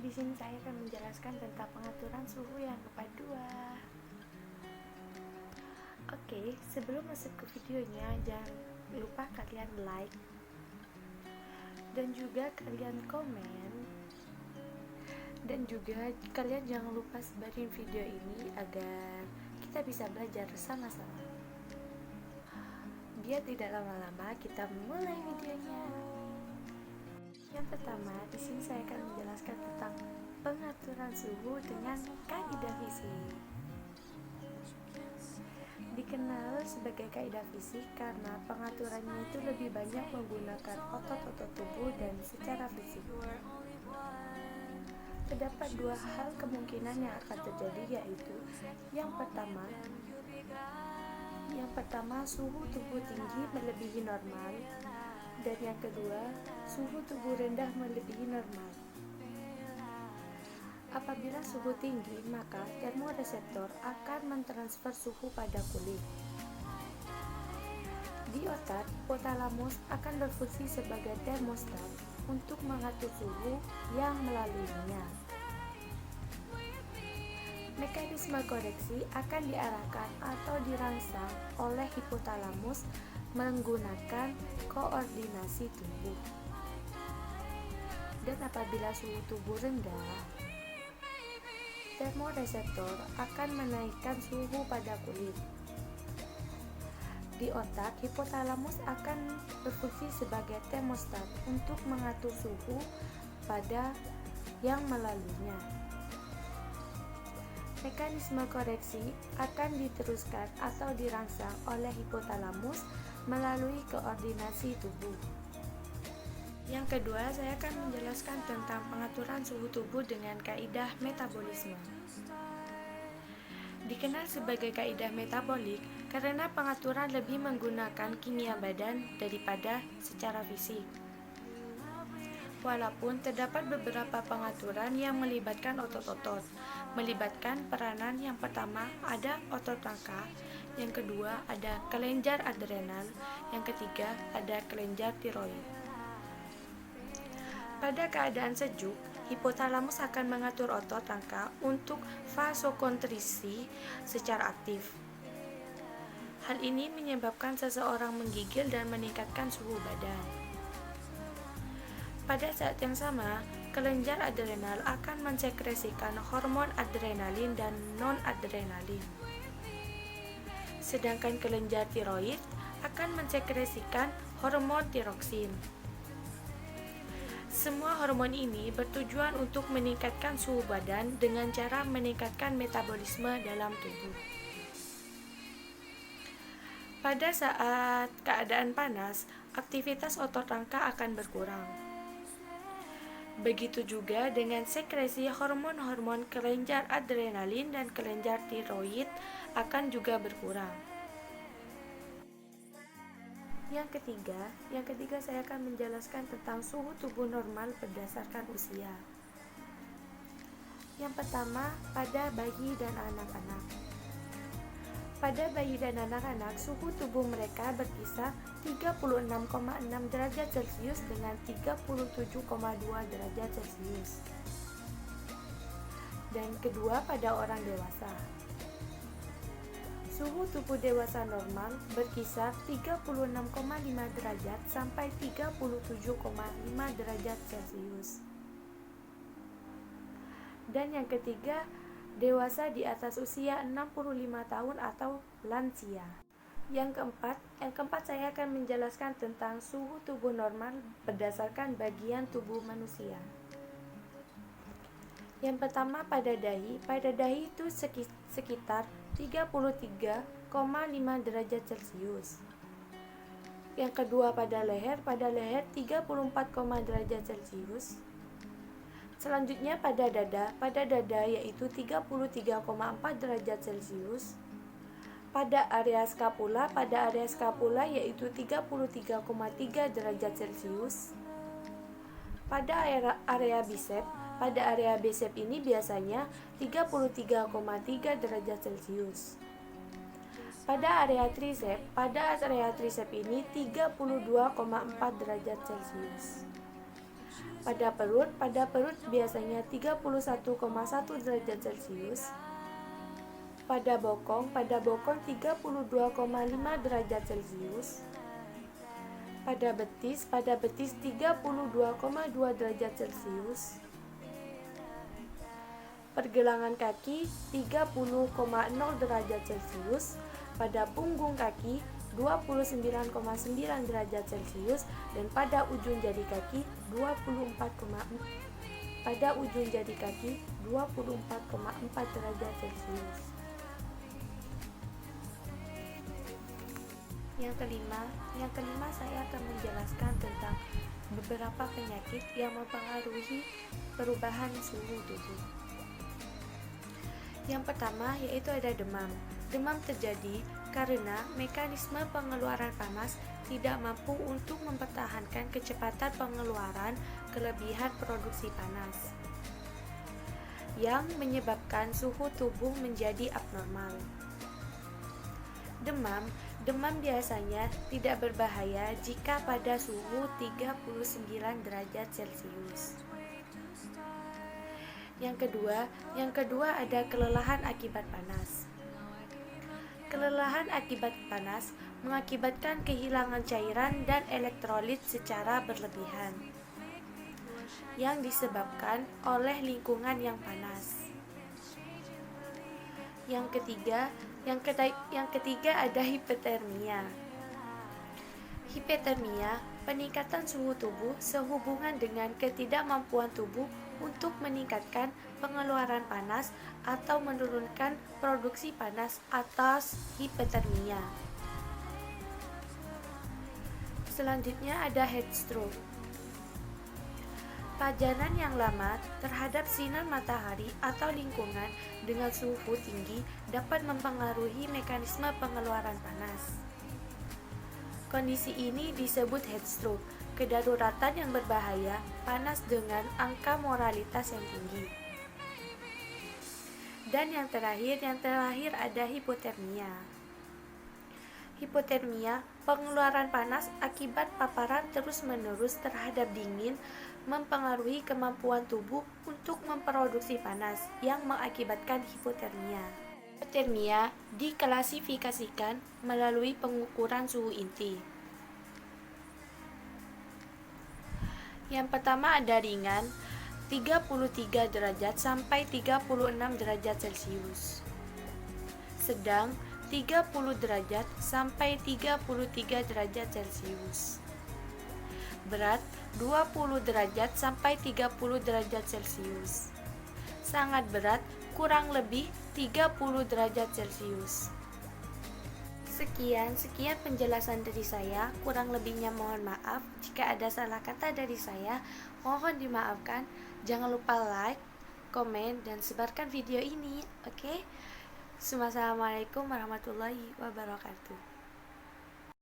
di sini saya akan menjelaskan tentang pengaturan suhu yang kedua. Oke, sebelum masuk ke videonya, jangan lupa kalian like dan juga kalian komen, dan juga kalian jangan lupa sebarin video ini agar kita bisa belajar sama-sama. Biar tidak lama-lama, kita mulai videonya. Yang pertama, di sini saya akan menjelaskan tentang pengaturan suhu dengan kaidah fisik. Dikenal sebagai kaidah fisik karena pengaturannya itu lebih banyak menggunakan otot-otot tubuh dan secara fisik. Terdapat dua hal kemungkinan yang akan terjadi, yaitu yang pertama suhu tubuh tinggi melebihi normal, dan yang kedua suhu tubuh rendah melebihi normal. Apabila suhu tinggi, maka termoreseptor akan mentransfer suhu pada kulit. Di otak, hipotalamus akan berfungsi sebagai termostat untuk mengatur suhu yang melaluinya. Mekanisme koreksi akan diarahkan atau dirangsang oleh hipotalamus menggunakan koordinasi tubuh. Dan apabila suhu tubuh rendah, termoreseptor akan menaikkan suhu pada kulit. Di otak, hipotalamus akan berfungsi sebagai termostat untuk mengatur suhu pada yang melaluinya. Mekanisme koreksi akan diteruskan atau dirangsang oleh hipotalamus melalui koordinasi tubuh. Yang kedua, saya akan menjelaskan tentang pengaturan suhu tubuh dengan kaidah metabolisme. Dikenal sebagai kaidah metabolik karena pengaturan lebih menggunakan kimia badan daripada secara fisik. Walaupun terdapat beberapa pengaturan yang melibatkan otot-otot, melibatkan peranan yang pertama ada otot rangka, yang kedua ada kelenjar adrenal, yang ketiga ada kelenjar tiroid. Pada keadaan sejuk, hipotalamus akan mengatur otot rangka untuk vasokonstriksi secara aktif. Hal ini menyebabkan seseorang menggigil dan meningkatkan suhu badan. Pada saat yang sama, kelenjar adrenal akan mensekresikan hormon adrenalin dan non-adrenalin. Sedangkan kelenjar tiroid akan mensekresikan hormon tiroksin. Semua hormon ini bertujuan untuk meningkatkan suhu badan dengan cara meningkatkan metabolisme dalam tubuh. Pada saat keadaan panas, aktivitas otot rangka akan berkurang. Begitu juga dengan sekresi hormon-hormon kelenjar adrenalin dan kelenjar tiroid akan juga berkurang. Yang ketiga saya akan menjelaskan tentang suhu tubuh normal berdasarkan usia. Yang pertama, pada bayi dan anak-anak. Pada bayi dan anak-anak, suhu tubuh mereka berkisar 36,6 derajat Celcius dengan 37,2 derajat Celcius. Dan kedua, pada orang dewasa. Suhu tubuh dewasa normal berkisar 36,5 derajat sampai 37,5 derajat Celcius. Dan yang ketiga, dewasa di atas usia 65 tahun atau lansia. Yang keempat saya akan menjelaskan tentang suhu tubuh normal berdasarkan bagian tubuh manusia. Yang pertama, pada dahi. Pada dahi itu sekitar 33,5 derajat Celcius. Yang kedua, pada leher. Pada leher 34, derajat Celcius. Selanjutnya pada dada yaitu 33,4 derajat Celcius. Pada area skapula yaitu 33,3 derajat Celcius. Pada area bicep ini biasanya 33,3 derajat Celcius. Pada area tricep ini 32,4 derajat Celcius. Pada perut biasanya 31,1 derajat Celcius. Pada bokong 32,5 derajat Celcius. Pada betis 32,2 derajat Celcius. Pergelangan kaki 30,0 derajat Celcius. Pada punggung kaki 29,9 derajat Celcius, dan pada ujung jari kaki 24,4 derajat Celcius. Yang kelima saya akan menjelaskan tentang beberapa penyakit yang mempengaruhi perubahan suhu tubuh. Yang pertama yaitu ada demam. Demam terjadi karena mekanisme pengeluaran panas tidak mampu untuk mempertahankan kecepatan pengeluaran kelebihan produksi panas, yang menyebabkan suhu tubuh menjadi abnormal. Demam biasanya tidak berbahaya jika pada suhu 39 derajat Celcius. Yang kedua ada kelelahan akibat panas. Kelelahan akibat panas mengakibatkan kehilangan cairan dan elektrolit secara berlebihan yang disebabkan oleh lingkungan yang panas. Yang ketiga ada hipotermia. Hipotermia, peningkatan suhu tubuh sehubungan dengan ketidakmampuan tubuh untuk meningkatkan pengeluaran panas atau menurunkan produksi panas atas hipotermia. Selanjutnya ada heat stroke. Pajanan yang lama terhadap sinar matahari atau lingkungan dengan suhu tinggi dapat mempengaruhi mekanisme pengeluaran panas. Kondisi ini disebut heat stroke, kedaruratan yang berbahaya panas dengan angka mortalitas yang tinggi. Dan yang terakhir ada hipotermia. Hipotermia, pengeluaran panas akibat paparan terus-menerus terhadap dingin mempengaruhi kemampuan tubuh untuk memproduksi panas yang mengakibatkan hipotermia. Hipotermia diklasifikasikan melalui pengukuran suhu inti. Yang pertama ada ringan, 33 derajat sampai 36 derajat Celcius. Sedang, 30 derajat sampai 33 derajat Celcius. Berat, 20 derajat sampai 30 derajat Celcius. Sangat berat, kurang lebih 30 derajat Celcius. Sekian penjelasan dari saya. Kurang lebihnya mohon maaf. Jika ada salah kata dari saya, mohon dimaafkan. Jangan lupa like, komen, dan sebarkan video ini. Oke? Assalamualaikum warahmatullahi wabarakatuh.